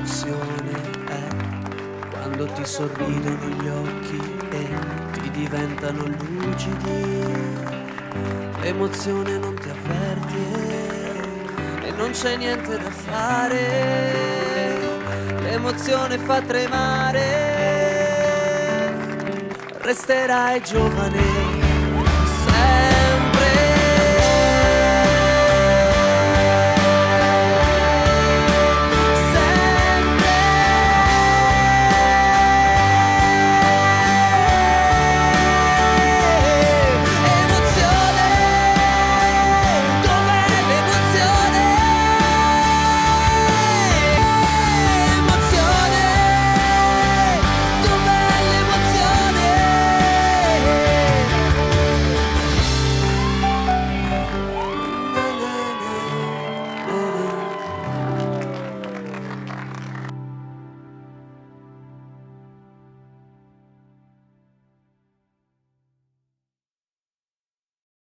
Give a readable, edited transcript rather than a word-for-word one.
l'emozione è quando ti sorridono gli occhi e ti diventano lucidi. L'emozione non ti avverte e non c'è niente da fare. L'emozione fa tremare. Resterai giovane